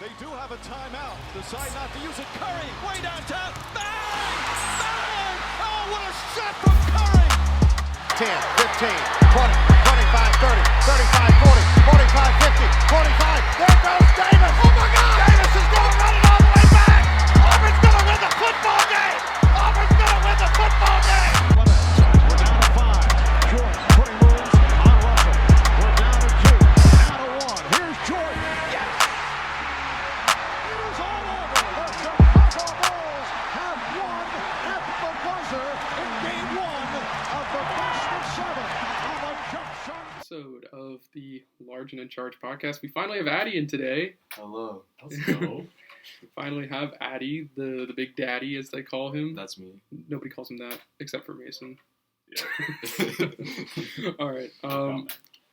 They do have a timeout. Decide not to use it. Curry, way downtown. Bang! Bang! Oh, what a shot from Curry! 10, 15, 20, 25, 30, 35, 40, 45, 50, 45. There goes Davis. Oh, my God! Davis is going running all the way back. Auburn's going to win the football game. Auburn's going to win the football game. We're down to 5. Jordan putting moves on Russell. We're down to 2. Now to 1. Here's Jordan. Yes! It is all over. The Chicago Bulls have won at the buzzer in Game 1 of the best of 7 on the jump shot. Episode of the Large and in Charge podcast. We finally have Addy in today. Hello. Let's go. We finally have Addy, the big daddy, as they call him. That's me. Nobody calls him that except for Mason. Yeah. All right.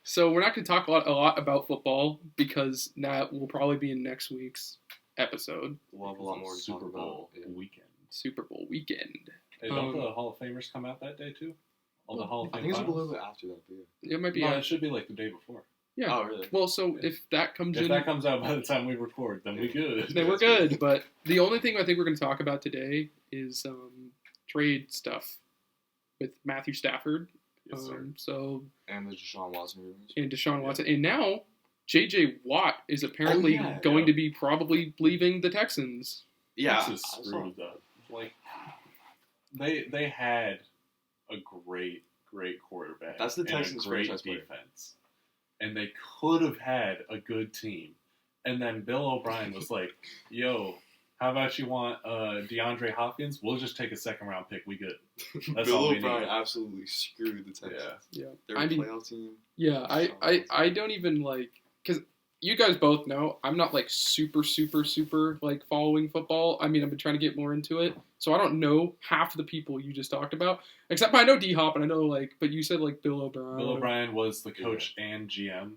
So we're not going to talk a lot about football because that will probably be in next week's episode. We'll have a lot more to talk Super Bowl about. weekend. Super Bowl weekend. Hey, don't the Hall of Famers come out that day too? All the Hall of I Fame think it's a finals? little bit after that, but yeah. It might be. No, it should be like the day before. Yeah. Oh, really? Well, so if that comes If in, that comes out by the time we record, then we good. then we're good. But the only thing I think we're going to talk about today is trade stuff with Matthew Stafford. Yes, sir. So And the Deshaun Watson rumors. and Deshaun Watson, and now J.J. Watt is apparently going to be probably leaving the Texans. Yeah. This is screwed up. Like, they had a great quarterback. That's the and Texans' a great franchise player. defense. And they could have had a good team. And then Bill O'Brien was like, yo, how about you want DeAndre Hopkins? We'll just take a second-round pick. We good. That's Bill all we O'Brien need. absolutely screwed the Texans. Yeah, They're a playoff team. Yeah, I don't even like, because you guys both know I'm not like super like following football. I mean, I've been trying to get more into it, so I don't know half the people you just talked about. Except I know D-Hop and I know like, but you said like Bill O'Brien. Bill O'Brien was the coach and GM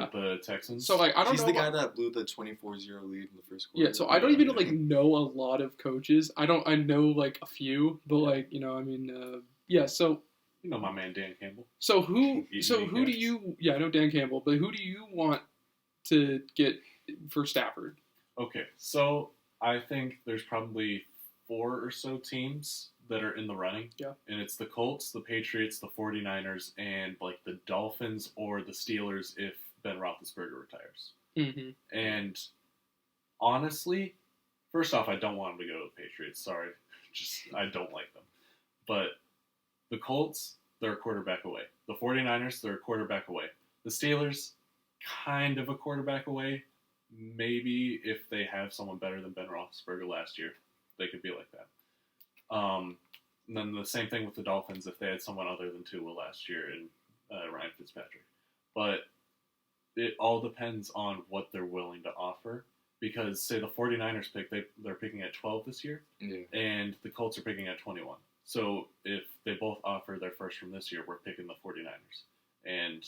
for the Texans. So like I don't He's know. the guy that blew the 24-0 lead in the first quarter. Yeah, so I don't even like know a lot of coaches. I know like a few, but like I mean, yeah. So you know my man Dan Campbell. So who Eating do kneecaps. you? Yeah, I know Dan Campbell, but who do you want to get for Stafford? Okay, so I think there's probably 4 or so teams that are in the running. Yeah. And it's the Colts, the Patriots, the 49ers, and like the Dolphins or the Steelers if Ben Roethlisberger retires. Mm-hmm. And honestly, first off, I don't want him to go to the Patriots. Sorry. I don't like them. But the Colts, they're a quarterback away. The 49ers, they're a quarterback away. The Steelers, kind of a quarterback away. Maybe if they have someone better than Ben Roethlisberger last year, they could be like that. And then the same thing with the Dolphins if they had someone other than Tua last year and Ryan Fitzpatrick. But it all depends on what they're willing to offer. Because, say, the 49ers pick, they're picking at 12 this year, and the Colts are picking at 21. So if they both offer their first from this year, we're picking the 49ers. And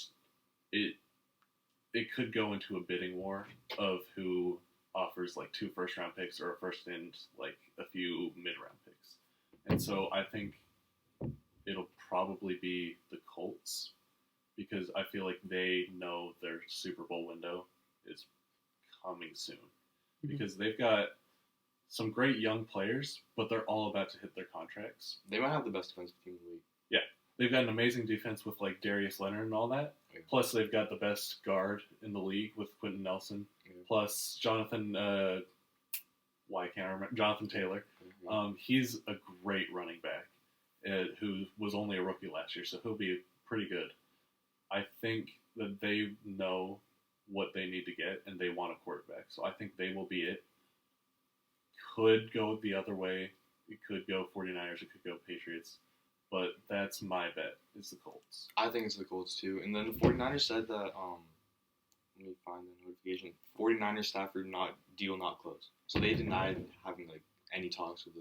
it could go into a bidding war of who offers like 2 first-round picks or a first and like a few mid-round picks. And so I think it'll probably be the Colts because I feel like they know their Super Bowl window is coming soon. Because they've got some great young players, but they're all about to hit their contracts. They might have the best defensive team in the league. Yeah. They've got an amazing defense with like Darius Leonard and all that. Yeah. Plus, they've got the best guard in the league with Quentin Nelson. Yeah. Plus, Jonathan Taylor. Mm-hmm. He's a great running back who was only a rookie last year, so he'll be pretty good. I think that they know what they need to get, and they want a quarterback. So I think they will be it. Could go the other way. It could go 49ers. It could go Patriots. But that's my bet, is the Colts. I think it's the Colts, too. And then the 49ers said that, let me find the notification. 49ers Stafford deal not closed. So they denied having, like, any talks with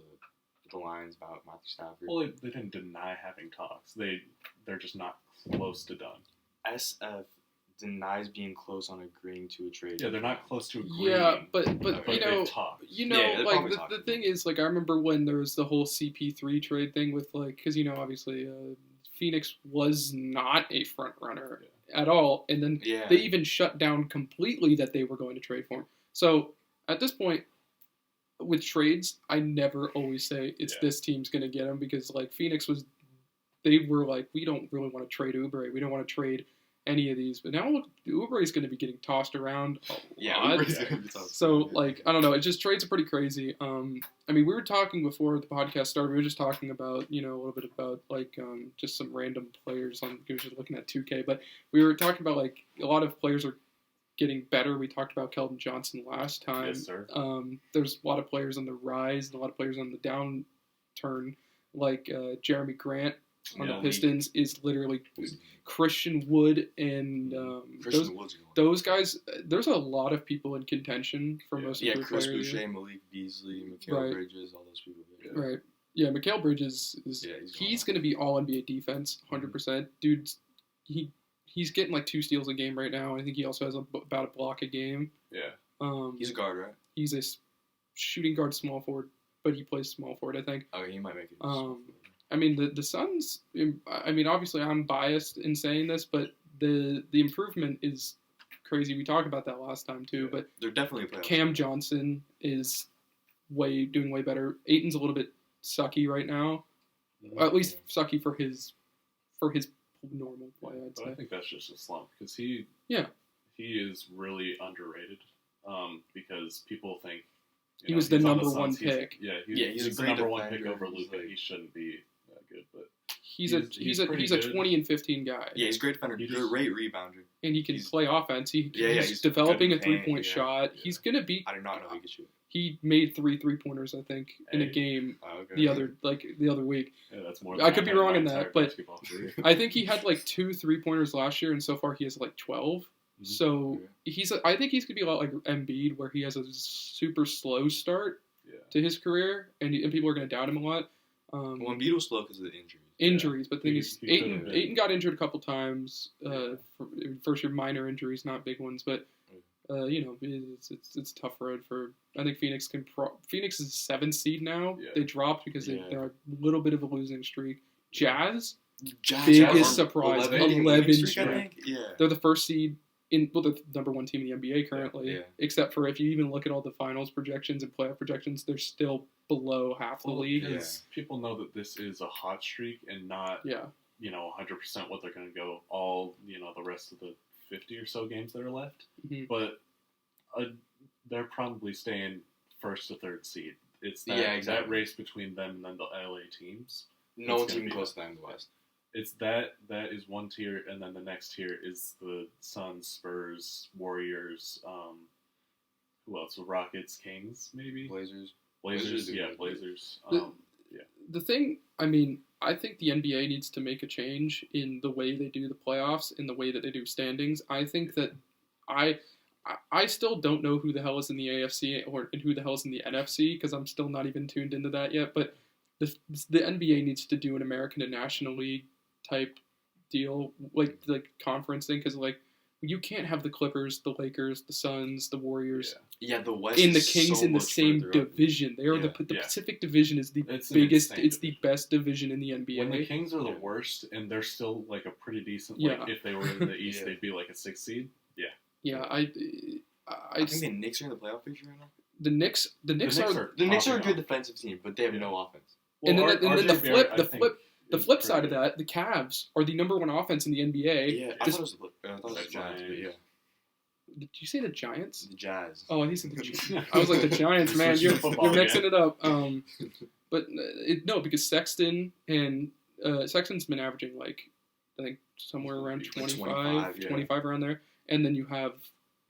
the Lions about Matthew Stafford. Well, they didn't deny having talks. They're just not close to done. SF denies being close on agreeing to a trade. Yeah, they're not close to agreeing. Yeah, but they've talked. Yeah, they're like probably the thing is, like I remember when there was the whole CP3 trade thing with like, because obviously Phoenix was not a front runner at all, and then they even shut down completely that they were going to trade for him. So at this point, with trades, I never always say it's this team's going to get him because, like, Phoenix they were like, we don't really want to trade Oubre. We don't want to trade any of these. But now, look, Oubre is going to be getting tossed around a lot. Oubre's gonna be tough. So, like, I don't know. It just trades are pretty crazy. I mean, we were talking before the podcast started. We were just talking about, a little bit about, like, just some random players. We were just looking at 2K. But we were talking about, like, a lot of players are getting better. We talked about Keldon Johnson last time. Yes, sir. There's a lot of players on the rise and a lot of players on the downturn, like Jeremy Grant on the Pistons is literally Christian Wood and those guys. There's a lot of people in contention for most of their Chris players. Boucher, Malik Beasley, Mikal Bridges, all those people. Yeah. Right. Yeah, Mikal Bridges he's going to be all NBA defense, 100%. Dude, he's getting like 2 steals a game right now. I think he also has about a block a game. Yeah. He's a guard, right? He's a shooting guard, small forward, but he plays small forward, I think. Okay, he might make it. I mean, the Suns. I mean, obviously, I'm biased in saying this, but the improvement is crazy. We talked about that last time too. But they're definitely a playoff Cam team. Johnson is doing way better. Aiton's a little bit sucky right now, or at least sucky for his normal play. I'd say. But I think that's just a slump because he is really underrated. Because people think he was the he's on number Suns, 1 pick. He's the number 1 pick over Luka. He shouldn't be that good, but he's a 20 and 15 guy. Yeah, he's a great defender. He's a great rebounder. And he can play offense. He's good developing a in paint, 3-point shot. Yeah. He's gonna be. I did not know he could shoot. He made 3 3-pointers, I think, in a game the other week. Yeah, that's more. I could be wrong in entire that, but basketball career. I think he had like 2 3-pointers last year, and so far he has like 12. So I think he's gonna be a lot like Embiid, where he has a super slow start to his career, and people are gonna doubt him a lot. Well, Embiid was slow because of the injuries. Injuries, but the thing is, Ayton got injured a couple times. First year minor injuries, not big ones, but it's a tough road for. I think Phoenix Phoenix is 7th seed now. Yeah. They dropped because they're a little bit of a losing streak. Jazz, Jazz biggest surprise, 11 streak. I streak. think. Yeah. They're the first seed they're the number 1 team in the NBA currently. Yeah. Except for if you even look at all the finals projections and playoff projections, they're still below half the league. Because people know that this is a hot streak and not 100% what they're going to go all the rest of the 50 or so games that are left. Mm-hmm. But they're probably staying 1st to 3rd seed. It's that race between them and then the LA teams. No one's even close to them in the West. It's that is one tier, and then the next tier is the Suns, Spurs, Warriors. Who else? The Rockets, Kings, maybe. Blazers. Blazers. The thing, I mean, I think the NBA needs to make a change in the way they do the playoffs, in the way that they do standings. I think that I still don't know who the hell is in the AFC and who the hell is in the NFC because I'm still not even tuned into that yet. But the NBA needs to do an American and National League type deal, like conference thing, because like you can't have the Clippers, the Lakers, the Suns, the Warriors, the West, and the Kings in the same division. They are the Pacific Division is the biggest. It's the best division in the NBA. When the Kings are the worst, and they're still like a pretty decent. Like if they were in the East, they'd be like a 6th seed. Yeah, I think the Knicks are in the playoff picture right now. The Knicks are a good defensive team, but they have no offense. Well, and then the flip side of that, the Cavs are the number 1 offense in the NBA. Yeah, I thought it was the Giants, but yeah. Did you say the Giants? The Jazz. Oh, he said the Giants. I was like, the Giants, man. You're mixing it up. But no, because Sexton's been averaging like, I think somewhere around 25 around there. And then you have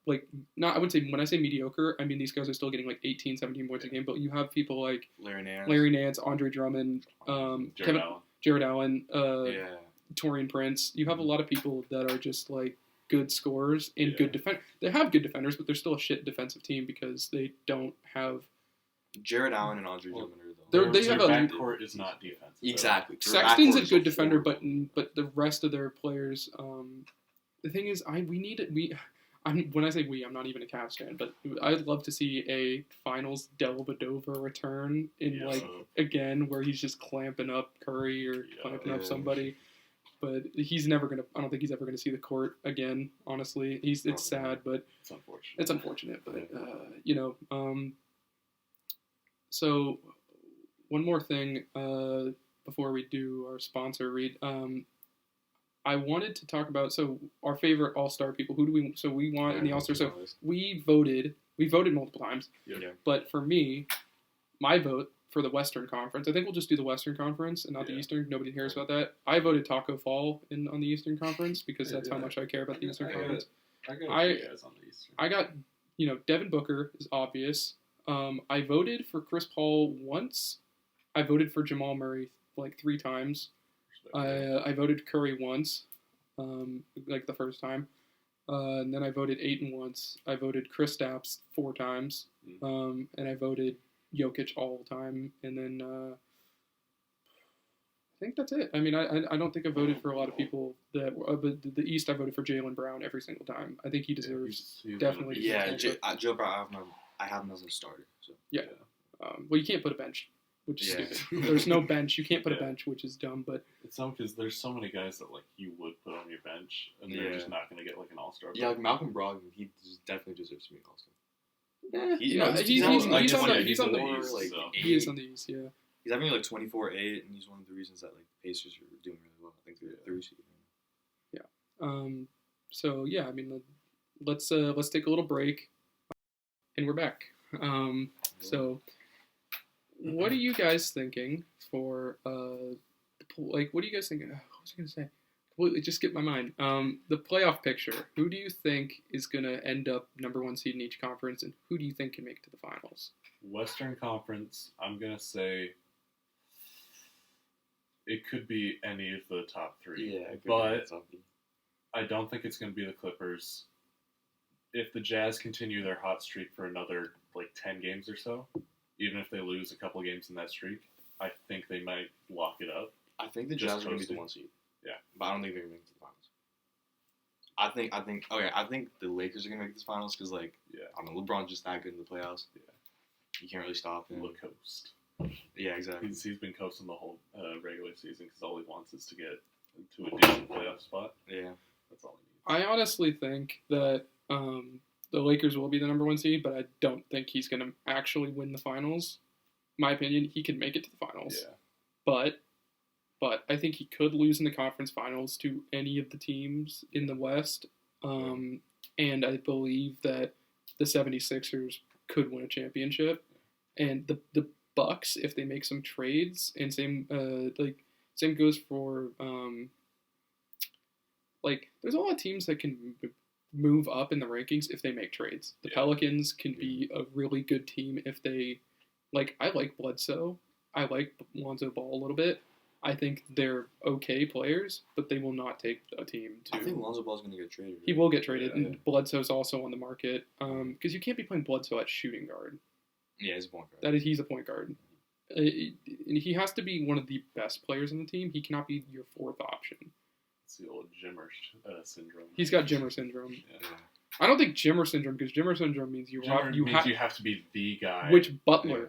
like, I would say, when I say mediocre, I mean these guys are still getting like 18, 17 points a game, but you have people like Larry Nance, Andre Drummond, Jared Allen, Taurean Prince. You have a lot of people that are just like good scorers and good defend. They have good defenders, but they're still a shit defensive team because they don't have Jared Allen and Andre Drummond. They have backcourt is not defensive. Exactly. Sexton's a good defender, but the rest of their players. The thing is, when I say we, I'm not even a Cavs fan, but I'd love to see a finals Dellavedova return in again where he's just clamping up Curry or clamping up somebody. but he's never gonna. I don't think he's ever gonna see the court again. Honestly, it's sad, but It's unfortunate. it's unfortunate. But you know, so one more thing before we do our sponsor read. I wanted to talk about our favorite All-Star people. Who do we? So we want in the All-Star. So we voted. We voted multiple times. Yeah. But for me, my vote for the Western Conference. I think we'll just do the Western Conference and not the Eastern. Nobody cares about that. I voted Taco Fall on the Eastern Conference because that's how much I care about the Eastern Conference. I got a few guys on the Eastern. I got, Devin Booker is obvious. I voted for Chris Paul once. I voted for Jamal Murray like 3 times. I voted Curry once, like the first time. And then I voted Ayton once. I voted Kristaps 4 times. And I voted Jokic all the time. And then I think that's it. I mean, I don't think I voted for a lot of people but the East I voted for Jaylen Brown every single time. I think he deserves definitely. Yeah, Joe Brown. I have him as a starter. So yeah. Well, you can't put a bench, which is stupid. There's no bench. You can't put a bench, which is dumb. But it's dumb because there's so many guys that like you would put on your bench, and they're just not going to get like an All-Star. Yeah, like Malcolm Brogdon, he definitely deserves to be an All-Star. He's on the East. Like, he is on the East. Yeah. He's having like 24-8, and he's one of the reasons that like the Pacers are doing really well. I think they're the 3 seed. Yeah. So yeah, I mean, let's take a little break, and we're back. So, what are you guys thinking for what are you guys thinking? What was I gonna say? Completely just skipped my mind. The playoff picture. Who do you think is gonna end up number 1 seed in each conference, and who do you think can make it to the finals? Western Conference, I'm gonna say it could be any of the top 3. Yeah, but I don't think it's gonna be the Clippers. If the Jazz continue their hot streak for another like 10 games or so, even if they lose a couple games in that streak, I think they might lock it up. I think the Jazz are going to be the 1 seed. Yeah. But I don't think they're going to make it to the finals. I think the Lakers are going to make it to the finals because, like, I don't know, LeBron's just that good in the playoffs. Yeah. You can't really stop him. Coast. Yeah, exactly. He's been coasting the whole regular season because all he wants is to get to a decent playoff spot. Yeah. That's all he needs. I honestly think that the Lakers will be the number 1 seed, but I don't think he's going to actually win the finals. In my opinion, he could make it to the finals. Yeah. But I think he could lose in the conference finals to any of the teams in the West. And I believe that the 76ers could win a championship. And the Bucks, if they make some trades, and same goes for there's a lot of teams that can move up in the rankings if they make trades. The Pelicans can be a really good team if they I like Bledsoe. I like Lonzo Ball a little bit. I think they're okay players, but they will not take a team to. I think Lonzo Ball's going to get traded. Right? He will get traded, and Bledsoe's also on the market because you can't be playing Bledsoe at shooting guard. Yeah, he's a point guard. He's a point guard. And he has to be one of the best players on the team. He cannot be your 4th option. It's the old Jimmer syndrome. He's got Jimmer syndrome. Yeah. I don't think Jimmer syndrome, because Jimmer syndrome means you have to be the guy. Which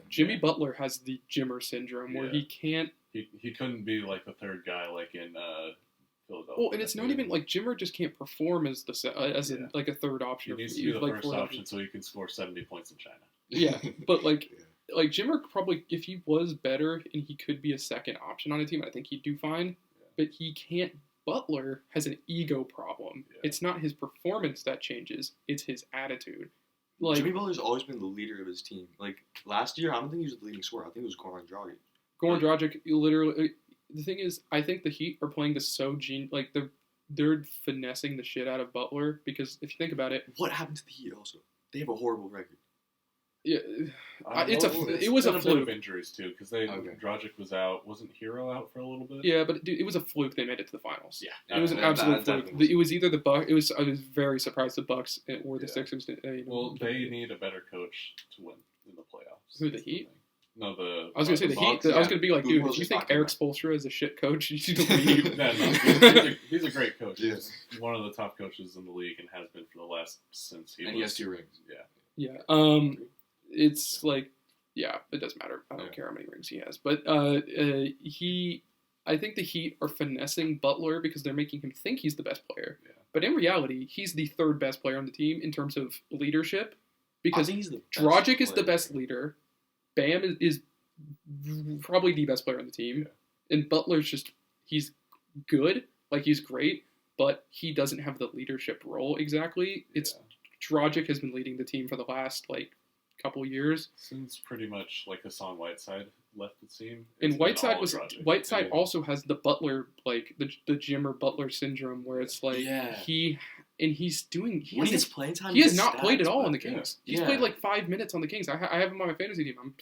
Jimmy Butler has the Jimmer syndrome, where he can't. He couldn't be like the 3rd guy like in Philadelphia. Well, and it's not even like Jimmer just can't perform as a 3rd option. He needs to be the first option so he can score 70 points in China. Yeah, but like Jimmer probably, if he was better and he could be a 2nd option on a team, I think he'd do fine. Yeah. But he can't. Butler has an ego problem. Yeah. It's not his performance that changes; it's his attitude. Jimmy Butler's always been the leader of his team. Like last year, I don't think he was the leading scorer. I think it was Goran Dragic. Goran Dragic, literally. The thing is, I think the Heat are playing this so they're finessing the shit out of Butler, because if you think about it, what happened to the Heat? Also, they have a horrible record. Yeah, it was a fluke. Of injuries too, because Dragic was out. Wasn't Hero out for a little bit? Yeah, but dude, it was a fluke. They made it to the finals. Yeah, it was an absolute fluke. It was either the Bucks. I was very surprised the Bucks or the Sixers. Well, they need a better coach to win in the playoffs. Who, the Heat? No, I was gonna say the Heat. I was gonna be like, dude, if you think Eric Spoelstra is a shit coach, you need to leave. He's a great coach. Yes. He's one of the top coaches in the league and has been for the last since he. And he has 2 rings. Yeah. Yeah. It's like, it doesn't matter. I don't care how many rings he has, but he I think the Heat are finessing Butler because they're making him think he's the best player. Yeah. But in reality, he's the third best player on the team in terms of leadership. Because I think he's the best Dragic is the player. best leader. Bam is probably the best player on the team. Yeah. And Butler's just, he's good. Like, he's great. But he doesn't have the leadership role exactly. It's Dragic has been leading the team for the last, like, couple years. Since pretty much like Hassan Whiteside left the team. And it's been Whiteside all Dragic. Whiteside And- also has the Butler, like, the Jimmer Butler syndrome where it's like Yeah. he's doing he When he hasn't- gets playing time, he has gets not played at stats, all but- on the Kings. He's Yeah. played like 5 minutes on the Kings. I have him on my fantasy team.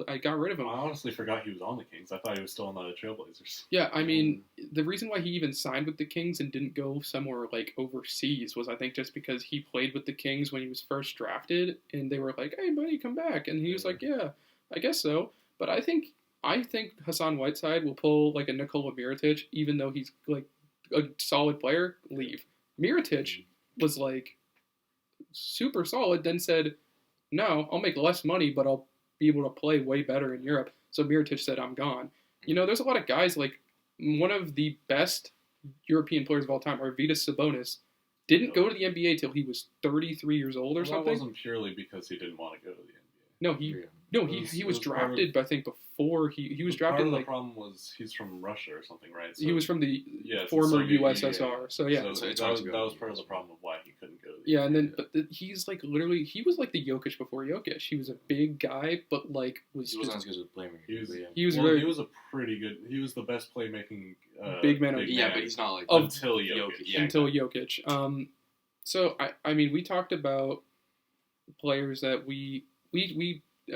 I got rid of I him. honestly forgot he was on the Kings. I thought he was still on the Trailblazers. Yeah, I mean, the reason why he even signed with the Kings and didn't go somewhere like overseas was I think just because he played with the Kings when he was first drafted and they were like, "Hey, buddy, come back." And he was like, "Yeah, I guess so." But I think Hassan Whiteside will pull like a Nikola Mirotic even though he's like a solid player, leave. Mirotic was like super solid, then said, "No, I'll make less money, but I'll be able to play way better in Europe." So Mirotic said, "I'm gone." You know, there's a lot of guys like one of the best European players of all time, Arvydas Sabonis, didn't go to the NBA till he was 33 years old or Well, something. That wasn't purely because he didn't want to go to the NBA. No, he It was was part of- drafted, I think, before he was Part drafted of the like problem was he's from Russia or something, right? he was from the yeah, it's former Soviet Union, USSR. So yeah. So So it's that, hard was, to go that to was the part of the US. problem of why he couldn't go to the Yeah, and NBA. then he's like literally he was like the Jokic before Jokic. He was a big guy, but like was He wasn't as just good as a playmaker. He was- but yeah. he was well, very he was a pretty good. He was the best playmaking Big man of- Yeah, but he's not like Of- until Jokic. Jokic, yeah. until Jokic. So I mean we talked about players that we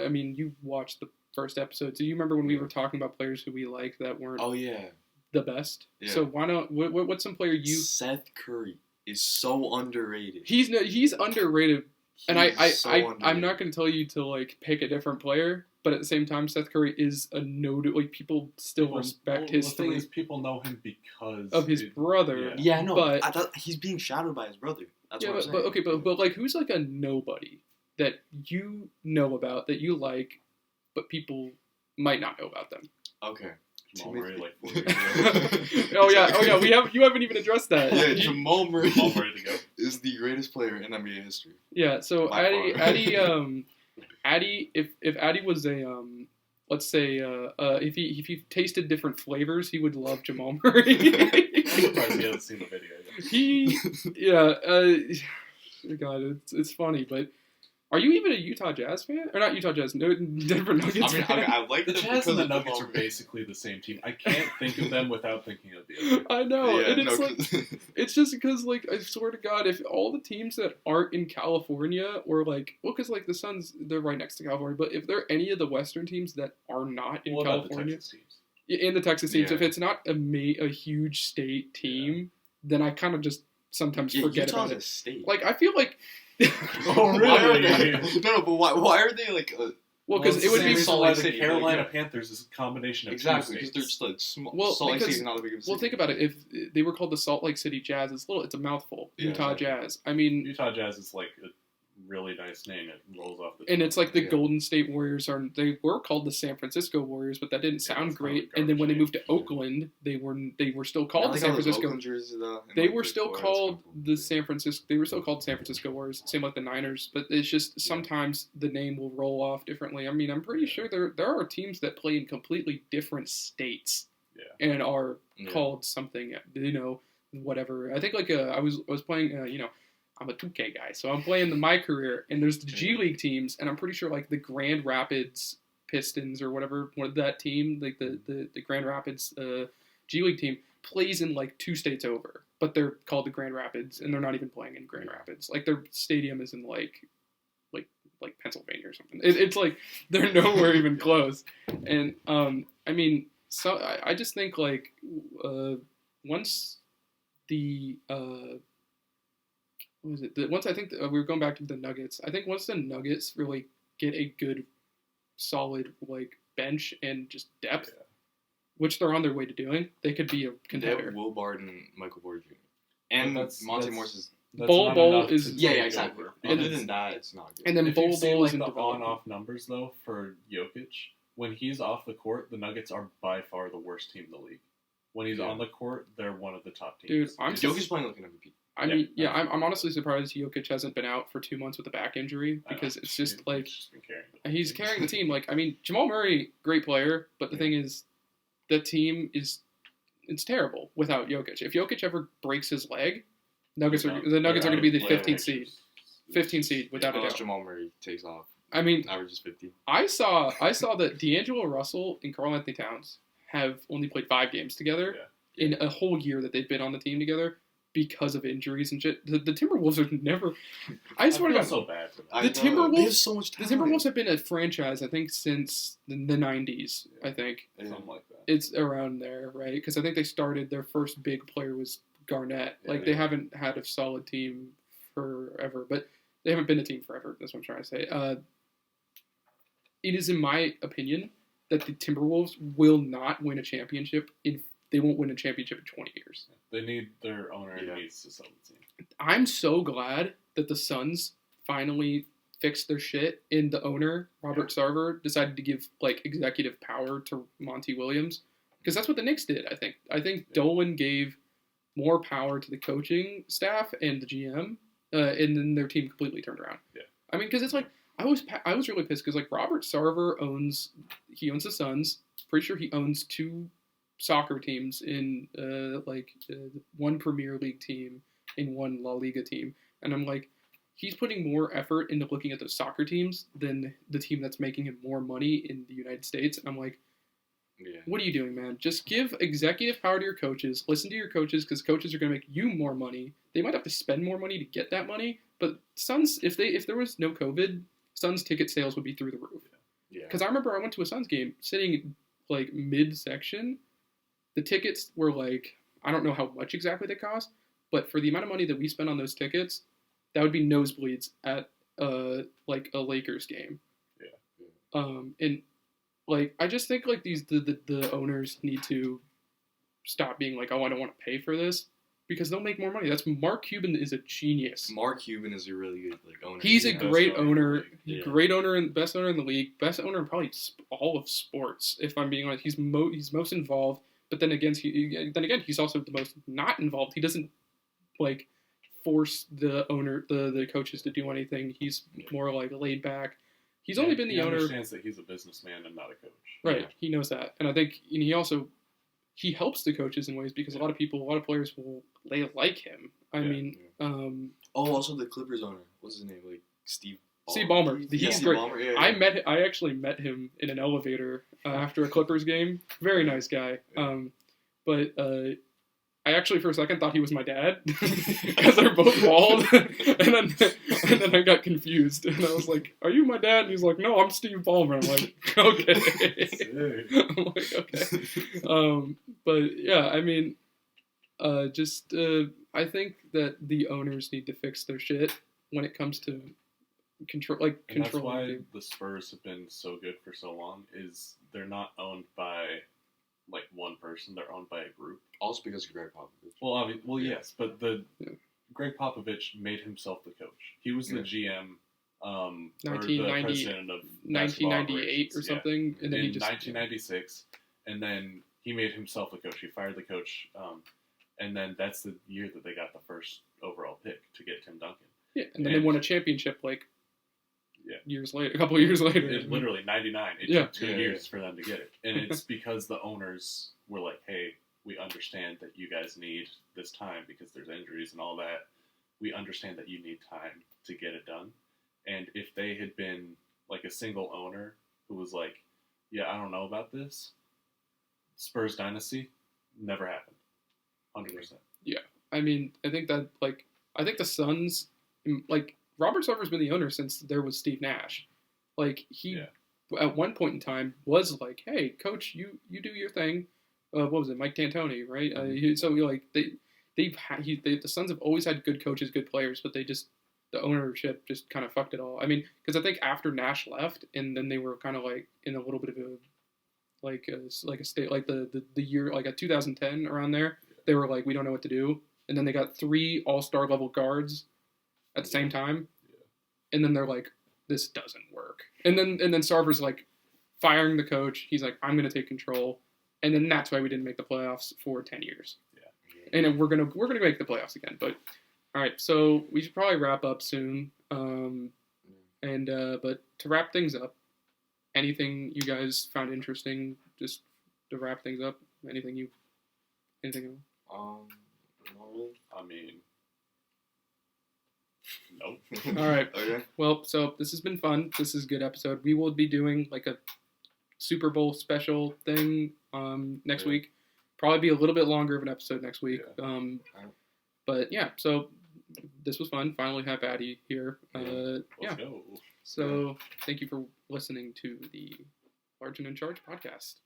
I mean you watched the first episode, so you remember when we were talking about players who we liked that weren't Oh yeah. the best. Yeah. So why not? What's some player you? Seth Curry is so underrated. He's underrated, and He's so I'm underrated. not going to tell you to like pick a different player, but at the same time, Seth Curry is a noted like people still respect his The thing three is, people know him because of his brother. Yeah, no, but- I thought he's being shadowed by his brother. That's Yeah, what I'm but saying. okay, but like who's like a nobody that you know about that you like, but people might not know about them. Okay. Jamal Murray, like 4 Timothy- years ago. Oh yeah, you haven't even addressed that. Yeah, You- Jamal Murray Jamal Murray to go. is the greatest player in NBA history. Yeah, so By far. Addy, if Addy was a let's say if he tasted different flavors, he would love Jamal Murray. I'm surprised he hasn't seen the video yet. God, it's funny, but are you even a Utah Jazz fan or not Utah Jazz? No, Denver Nuggets. I mean, fan? I like The them Jazz because and the of Nuggets Jamal are Murray. basically the same team. I can't think of them without thinking of the other. I know, Yeah, and it's no, like 'cause- it's just because like I swear to God, if all the teams that aren't in California or like because like the Suns they're right next to California, but if there are any of the Western teams that are not in What about the California. Texas teams? In the Texas teams, Yeah. if it's not a huge state team, then I kind of just sometimes yeah, forget Utah's about a it. state. Like I feel like, Oh, Why are really? they- no, but why are they like? well, because it's it would the be same reason Salt why Lake the City, Carolina like, Panthers is a combination of Exactly, two because they're states. just like small. Well, Salt Lake because- City's not a big of a city. well. Think about it. If they were called the Salt Lake City Jazz, it's a mouthful. Yeah, Utah exactly. Jazz. I mean, Utah Jazz is like a really nice name. It rolls off the and tongue. it's like the Yeah. Golden State Warriors they were called the San Francisco Warriors, but that didn't Yeah, sound it's great. not a And then when they garbage moved to name. Oakland, they were still Now called the they San got those Francisco. Oakland jerseys, though, and, They like, were the still Warriors called come from- the San Francisco. They were still called San Francisco Warriors, same like the Niners. But it's just sometimes the name will roll off differently. I mean, I'm pretty sure there are teams that play in completely different states Yeah. and are Yeah. called something. Whatever. I think like I was playing. I'm a 2K guy, so I'm playing my career, and there's the G League teams, and I'm pretty sure like the Grand Rapids Pistons or whatever that team, like the Grand Rapids G League team plays in like 2 states over, but they're called the Grand Rapids, and they're not even playing in Grand Rapids. Like their stadium is in like Pennsylvania or something. It's like they're nowhere even close. And I mean, so I just think like once the what was it? Once I think we were going back to the Nuggets. I think once the Nuggets really get a good, solid like bench and just depth, Yeah. which they're on their way to doing, they could be a They have contender. Will Barton and Michael Porter Jr. And But Monte Morris is. That's Bol not Bol enough is- to Yeah, take exactly. over. And Other Because than that, it's not good. And then if you Bol see Bol like is in the development. on-off numbers though for Jokic, when he's off the court, the Nuggets are by far the worst team in the league. when he's Yeah. on the court, they're one of the top teams. Dude, I'm Jokic's playing like an MVP. I mean, yeah, I'm honestly surprised Jokic hasn't been out for 2 months with a back injury I know. because it's just like He's just been carrying the he's carrying the team. Like, I mean, Jamal Murray, great player, but the thing is, the team it's terrible without Jokic. If Jokic ever breaks his leg, the Nuggets are going to be the 15th seed. 15th seed without a Unless doubt. Jamal Murray takes off, I mean, averages 50. I saw that D'Angelo Russell and Karl Anthony Towns have only played 5 games together in a whole year that they've been on the team together because of injuries and shit. The Timberwolves are never. I swear to feel God, so bad for them. I The know. Timberwolves- They have so much the talent. Timberwolves have been a franchise, I think, since the 90s. I think Yeah. Something like that. it's around there, right? Because I think they started their first big player was Garnett. Yeah, Like they haven't had a solid team forever, but they haven't been a team forever. That's what I'm trying to say. It is, in my opinion, that the Timberwolves will not win a championship they won't win a championship in 20 years. They need their owner Yeah. needs to sell the team. I'm so glad that the Suns finally fixed their shit, and the owner, Robert Sarver, decided to give like executive power to Monty Williams, because that's what the Knicks did. I think Dolan gave more power to the coaching staff and the GM, and then their team completely turned around. Yeah. I mean, because it's like I was really pissed because like Robert Sarver owns the Suns. Pretty sure he owns 2 soccer teams in one Premier League team and 1 La Liga team, and I'm like, he's putting more effort into looking at those soccer teams than the team that's making him more money in the United States. And I'm like, Yeah. what are you doing, man? Just give executive power to your coaches. Listen to your coaches, because coaches are going to make you more money. They might have to spend more money to get that money, but Suns, if there was no COVID, Suns ticket sales would be through the roof. Yeah. Because I remember I went to a Suns game sitting like mid-section. The tickets were like, I don't know how much exactly they cost, but for the amount of money that we spent on those tickets, that would be nosebleeds at like a Lakers game. And like I just think like the owners need to stop being like, oh, I don't want to pay for this, because they'll make more money. That's Mark Cuban is a genius. Mark Cuban is a really good owner. He's a Yeah. great best owner in the owner, league. Yeah. great owner and best owner in the league, best owner in probably all of sports. If I'm being honest, he's most involved, but then again, he's also the most not involved. He doesn't like force the coaches to do anything. He's more like laid back. He's only been the he owner, understands that he's a businessman and not a coach. right? Yeah. He knows that, and I think he helps the coaches in ways because a lot of players they like him. I Yeah. mean, Oh, also the Clippers owner. What's his name? Like Steve. Steve Ballmer. Yeah, He's Steve great. Ballmer. Yeah, I actually met him in an elevator after a Clippers game. Very nice guy. But I actually for a second thought he was my dad because they're both bald, and then I got confused and I was like, "Are you my dad?" And he's like, "No, I'm Steve Ballmer." I'm like, "Okay." I'm like, "Okay." But yeah, I mean, I think that the owners need to fix their shit when it comes to control. And that's Control. why the Spurs have been so good for so long. Is they're not owned by like one person; they're owned by a group. Also because of Greg Popovich. Well, Yeah. yes, but Greg Popovich made himself the coach. He was the GM, or the 1990 president of 1998 or something, and then in he just 1996, and then he made himself the coach. He fired the coach, and then that's the year that they got the first overall pick to get Tim Duncan. yeah, and then they won a championship like Yeah. a couple of years later. It literally 99. It Yeah. took 2 years for them to get it, and it's because the owners were like, "Hey, we understand that you guys need this time because there's injuries and all that. We understand that you need time to get it done." And if they had been like a single owner who was like, "Yeah, I don't know about this," Spurs dynasty never happened. 100%. I mean, I think the Suns, like Robert Sarver's been the owner since there was Steve Nash. Like he, at one point in time, was like, "Hey, coach, you do your thing." What was it, Mike D'Antoni, right? The Suns have always had good coaches, good players, but the ownership just kind of fucked it all. I mean, because I think after Nash left, and then they were kind of like in a little bit of a state like the year like at 2010 around there, they were like, we don't know what to do, and then they got 3 all-star level guards at the same time, and then they're like, this doesn't work, and then Sarver's like firing the coach. He's like, I'm gonna take control. and then that's why we didn't make the playoffs for 10 years. Yeah. And then we're gonna make the playoffs again. But all right, so we should probably wrap up soon. But to wrap things up, anything you guys found interesting, just to wrap things up? Anything else? Not really. I mean, nope. All right. Okay. Well, so this has been fun. This is a good episode. We will be doing like a Super Bowl special thing next Yeah. week. Probably be a little bit longer of an episode next week. Yeah. But yeah, so this was fun. Finally have Addy here. Let's Yeah. go. So thank you for listening to the Large and in Charge podcast.